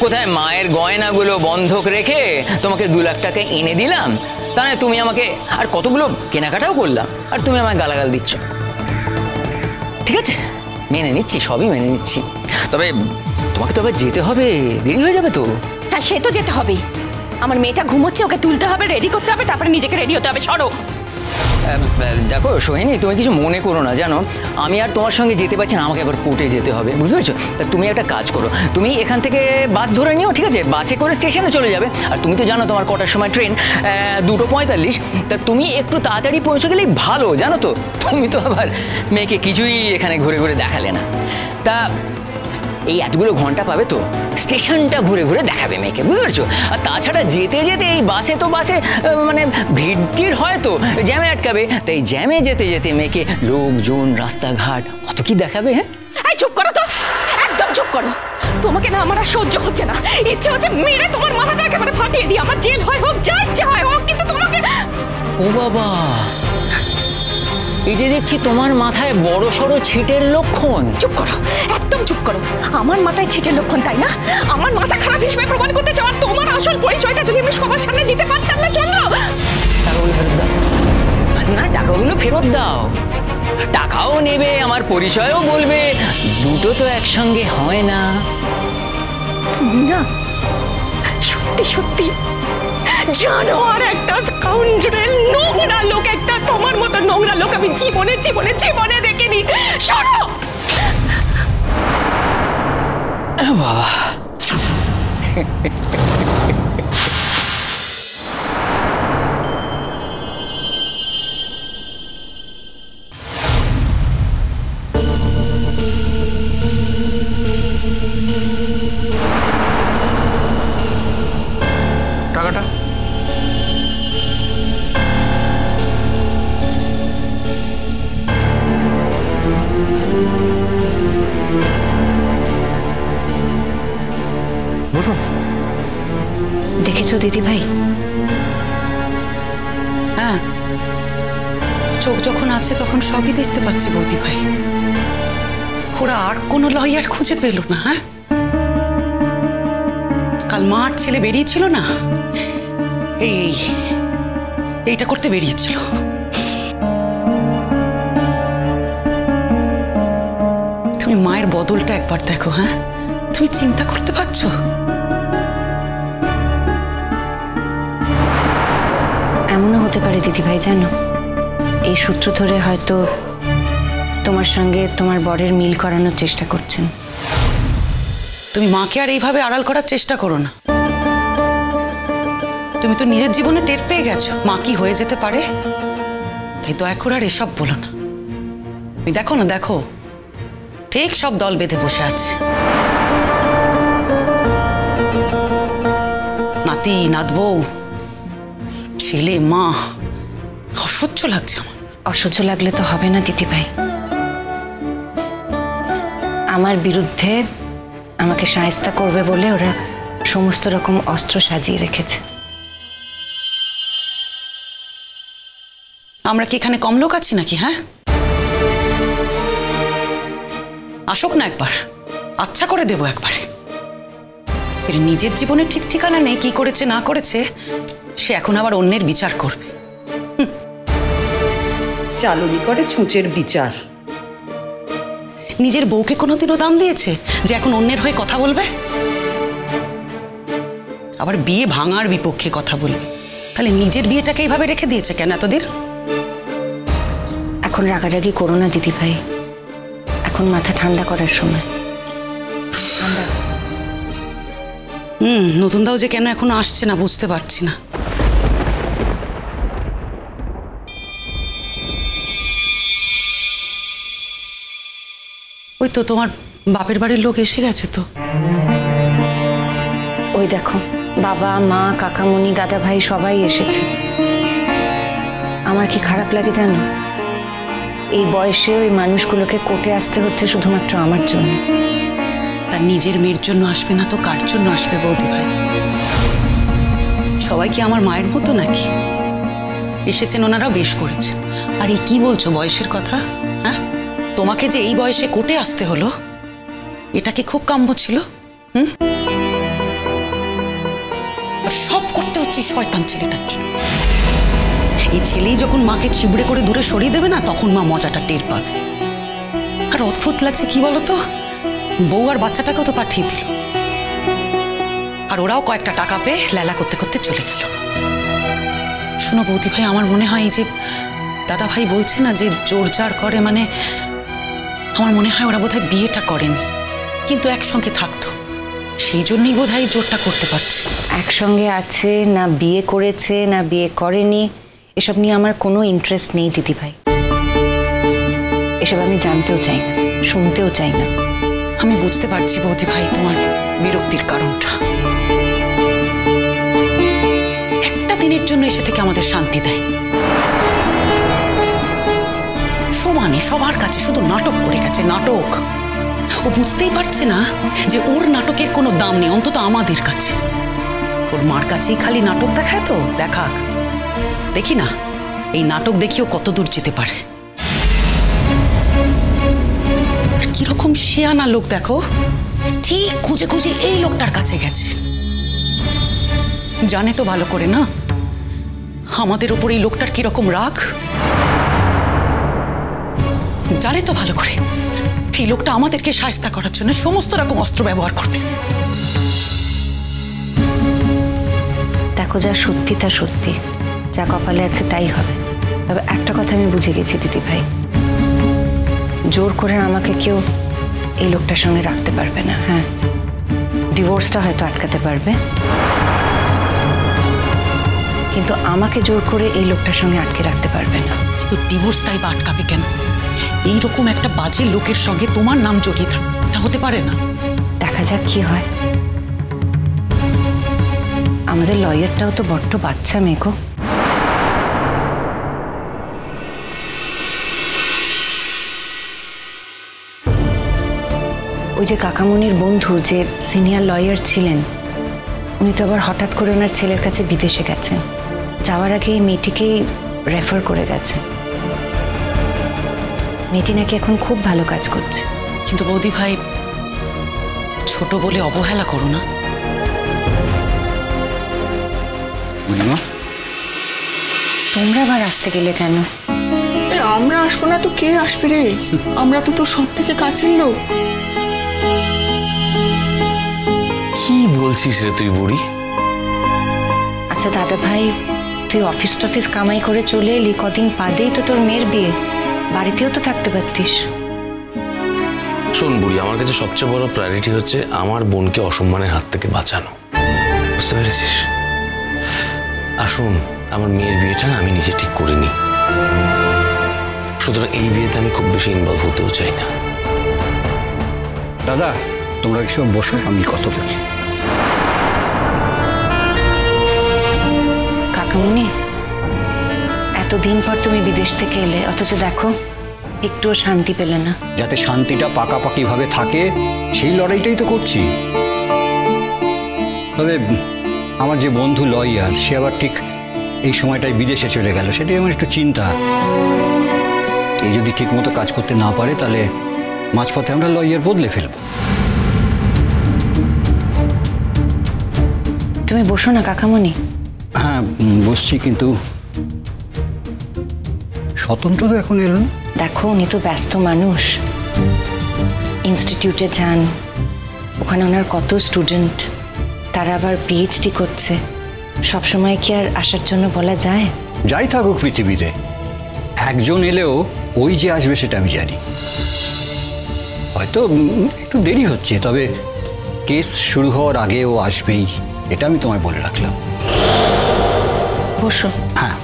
কোথায় মায়ের গয়নাগুলো বন্ধক রেখে তোমাকে 2 লাখ টাকা এনে দিলাম, তাহলে তুমি আমাকে আর কতগুলো কেনাকাটাও করলাম, আর তুমি আমায় গালাগাল দিচ্ছ। ঠিক আছে, মেনে নিচ্ছি, সবই মেনে নিচ্ছি, তবে তোমাকে তো আবার যেতে হবে, দেরি হয়ে যাবে তো। হ্যাঁ, সে তো যেতে হবে। আমার মেয়েটা ঘুমোচ্ছে, ওকে তুলতে হবে, রেডি করতে হবে, তারপরে নিজেকে রেডি হতে হবে। সরো। দেখো সোহিনী, তুমি কিছু মনে করো না, জানো আমি আর তোমার সঙ্গে যেতে পারছি না, আমাকে এবার কোর্টে যেতে হবে, বুঝতে পারছো? তুমি একটা কাজ করো, তুমি এখান থেকে বাস ধরে নিও, ঠিক আছে? বাসে করে স্টেশনে চলে যাবে। আর তুমি তো জানো তোমার কটার সময় ট্রেন, 2:45। তা তুমি একটু তাড়াতাড়ি পৌঁছে গেলেই ভালো, জানো তো? তুমি তো আবার মেয়েকে কিছুই এখানে ঘুরে ঘুরে দেখালে না। তা এই এতগুলো ঘন্টা পাবে তো, স্টেশনটা ঘুরে ঘুরে দেখাবে মেয়েকে, বুঝতে পারছো? আর তাছাড়া যেতে যেতে এই বাসে মানে ভিড় হয় তো, জ্যামে আটকাবে, তাই জ্যামে যেতে যেতে মেয়েকে লোকজন, রাস্তাঘাট কত কি দেখাবে। হ্যাঁ, এই চুপ করো তো, একদম চুপ করো। তোমাকে না আমার আর সহ্য হচ্ছে না, ইচ্ছে হচ্ছে মেরে তোমার মাথাটা একেবারে ফাটিয়ে দিই। আমার জেল হয় হোক, যা ইচ্ছে হয় হোক, কিন্তু তোমাকে। ও বাবা, এই যে দেখছি তোমার মাথায় বড় সড়ো ছিটের লক্ষণ। চুপ করো, একদম চুপ করো। আমার মাথায় ছিটের লক্ষণ, তাই না? আমার মাথা খারাপ হিসেবে প্রমাণ করতে চাও? তোমার আসল পরিচয়টা যদি আমি সবার সামনে দিতে পারতাম না, চলো। টাকাগুলো ফেরত দাও। না, টাকাগুলো ফেরত দাও, টাকাও নেবে, আমার পরিচয়ও বলবে, দুটো তো একসঙ্গে হয় না। না, সত্যি সত্যি জানো, আর একটা স্কাউন্ডারেল, নোংরা লোক একটা, তোমার মতো নোংরা লোক আমি জীবনে জীবনে জীবনে দেখিনি। সরো। বাবা, টাকাটা বসো। দেখেছো দিদি ভাই? হ্যাঁ, চোখ যখন আছে তখন সবই দেখতে পাচ্ছি বৌদি ভাই। ওরা আর কোনো লয়ার খুঁজে পেল না। হ্যাঁ, কাল মা আর ছেলে বেরিয়েছিল না, এইটা করতে বেরিয়েছিল। তুমি মায়ের বদলটা একবার দেখো। হ্যাঁ, তুমি চিন্তা করতে পারছো? এমনও হতে পারে দিদি ভাই, জানো, এই সূত্র ধরে হয়তো তোমার সঙ্গে তোমার বরের মিল করানোর চেষ্টা করছেন। তুমি মাকে আর এইভাবে আড়াল করার চেষ্টা করো না। তুমি তো নিজের জীবনে টের পেয়ে গেছো মা কি হয়ে যেতে পারে, তাই দয়া করে আর এসব বলো না। তুমি দেখো না, দেখো ঠিক সব দল বেঁধে বসে আছে। নাতি, নাতবউ, ছেলে, মা, অসহ্য লাগছে আমার। অসহ্য লাগলে তো হবে না দিদি ভাই। আমার বিরুদ্ধে আমাকে সায়স্তা করবে বলে ওরা সমস্ত রকম অস্ত্র সাজিয়ে রেখেছে। আমরা কি এখানে কম লোক আছি নাকি? হ্যাঁ, আসুক না একবার, আচ্ছা করে দেবো একবারে। এর নিজের জীবনে ঠিক ঠিকানা নেই, কি করেছে না করেছে সে এখন আবার অন্যের বিচার করবে। চালুনি করে ছুঁচের বিচার। নিজের বউকে কোনোদিনও দাম দিয়েছে যে এখন অন্যের হয়ে কথা বলবে? আবার বিয়ে ভাঙার বিপক্ষে কথা বলবে। তাহলে নিজের বিয়েটাকে এইভাবে রেখে দিয়েছে কেন এতদিন? এখন রাগারাগি করো না দিদি ভাই, এখন মাথা ঠান্ডা করার সময়। নতুন দাও যে কেন এখনো আসছে না বুঝতে পারছি না। ওই তো তোমার বাপের বাড়ির লোক এসে গেছে তো। ওই দেখো, বাবা, মা, কাকামণি, দাদা ভাই সবাই এসেছে। আমার কি খারাপ লাগে জানো, এই বয়সে ওই মানুষগুলোকে কোর্টে আসতে হচ্ছে শুধুমাত্র আমার জন্য। তার নিজের মেয়ের জন্য আসবে না তো কার জন্য আসবে বৌদি ভাই? সবাই কি আমার মায়ের মতো নাকি? এসেছেন ওনারাও বেশ করেছেন। আর এই কি বলছো বয়সের কথা? হ্যাঁ, তোমাকে যে এই বয়সে কোর্টে আসতে হলো, এটা কি খুব কাম্য ছিল? আর সব করতে হচ্ছে এই শয়তান ছেলেটার জন্য। এই ছেলেই যখন মাকে চিবড়ে করে দূরে সরিয়ে দেবে না, তখন মা মজাটা টের পাবে। আর অদ্ভুত লাগছে কি বলতো, বউ আর বাচ্চাটাকেও তো পাঠিয়ে দিল, আর ওরাও কয়েকটা টাকা পেয়ে লেলা করতে করতে চলে গেল। শোনো বৌদি ভাই, আমার মনে হয় এই যে দাদা ভাই বলছে না যে জোর জার করে, মানে আমার মনে হয় ওরা বোধহয় বিয়েটা করেনি, কিন্তু একসঙ্গে থাকতো, সেই জন্যই বোধহয় জোরটা করতে পারছে। একসঙ্গে আছে না বিয়ে করেছে না বিয়ে করেনি, এসব নিয়ে আমার কোনো ইন্টারেস্ট নেই দিদি ভাই। এসব আমি জানতেও চাই না, শুনতেও চাই না। আমি বুঝতে পারছি বৌদি ভাই তোমার বিরক্তির কারণটা। একটা দিনের জন্য এসে থেকে আমাদের শান্তি দেয়, সমানে সবার কাছে শুধু নাটক করে গেছে, নাটক। ও বুঝতেই পারছে না যে ওর নাটকের কোনো দাম নেই, অন্তত আমাদের কাছে। ওর মার কাছেই খালি নাটক দেখায়, তো দেখাক, দেখি না এই নাটক দেখিও কত দূর যেতে পারে। কিরকম শেয়ানা লোক দেখো, ঠিক খুঁজে খুঁজে এই লোকটার কাছে গেছে। জানে তো ভালো করে না আমাদের ওপর এই লোকটার কিরকম রাগ, জানে তো ভালো করে এই লোকটা আমাদেরকে শায়েস্তা করার জন্য সমস্ত রকম অস্ত্র ব্যবহার করবে। দেখো, যা সত্যি তা সত্যি, যা কপালে আছে তাই হবে। তবে একটা কথা আমি বুঝে গেছি দিদি ভাই, জোর করে আমাকে কেউ এই লোকটার সঙ্গে রাখতে পারবে না। হ্যাঁ, ডিভোর্সটা হয়তো আটকাতে পারবে, কিন্তু আমাকে জোর করে এই লোকটার সঙ্গে আটকে রাখতে পারবে না। কিন্তু ডিভোর্সটাই বা আটকাবে কেন? এইরকম একটা বাজে লোকের সঙ্গে তোমার নাম জড়িয়ে থাকে, এটা হতে পারে না। দেখা যাক কি হয়। আমাদের লয়ারটাও তো বড্ড বাচ্চা মেয়েকো। ওই যে কাকামণির বন্ধু যে সিনিয়র লয়ার ছিলেন, উনি তো আবার হঠাৎ করে ওনার ছেলের কাছে বিদেশে গেছেন। যাওয়ার আগে এই মেয়েটিকেই রেফার করে গেছে। মেয়েটি নাকি এখন খুব ভালো কাজ করছে। কিন্তু বৌদি ভাই, ছোট বলে অবহেলা করো না। তোমরা আবার আসতে গেলে কেন? আমরা আসবো না তো কে আসবে রে? আমরা তো তোর সব থেকে কাছের লোক। কি বলছিস রে তুই বুড়ি? আচ্ছা দাদা ভাই, তুই অফিস টফিস কামাই করে চলে এলি, কদিন বাদেই তো তোর মেয়ের বিয়ে, বাড়িতেও তো থাকতে পারতিস। শোন বুড়ি, আমার কাছে সবচেয়ে বড় প্রায়োরিটি হচ্ছে আমার বোনকে অসম্মানের হাত থেকে বাঁচানো, বুঝতে পেরেছিস? আসুন, আমার মেয়ের বিয়েটা না আমি নিজে ঠিক করিনি, সুতরাং এই বিয়েতে আমি খুব বেশি ইনভলভ হতেও চাই না। দাদা, তোমরা কিছু বসো, আমি কত বলছি। কাকামণি, এতদিন পর তুমি বিদেশ থেকে এলে, অথচ দেখো একটুও শান্তি পেলে না। যাতে শান্তিটা পাকাপাকিভাবে থাকে সেই লড়াইটাই তো করছি। তবে আমার যে বন্ধু লয়ার, সে আবার ঠিক এই সময়টায় বিদেশে চলে গেল, সেটাই আমার একটু চিন্তা। এই যদি ঠিক মতো কাজ করতে না পারে, তাহলে মাঝপথে আমরা লয়ার বদলে ফেলব। তুমি বসো না কাকামণি। হ্যাঁ বসছি, কিন্তু স্বতন্ত্র তো এখন এলো না। দেখো, উনি তো ব্যস্ত মানুষ, ইনস্টিটিউটে যান, ওখানে ওনার কত স্টুডেন্ট, তারা আবার পিএইচডি করছে। সবসময় কি আর আসার জন্য বলা যায়? যাই থাকুক পৃথিবীতে, একজন এলেও ওই যে আসবে সেটা আমি জানি। হয়তো একটু দেরি হচ্ছে, তবে কেস শুরু হওয়ার আগে ও আসবেই, এটা আমি তোমায় বলে রাখলাম। বসো। হ্যাঁ।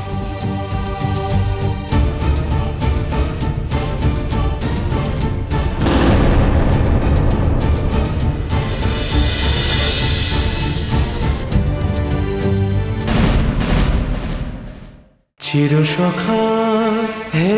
চিরসখা হে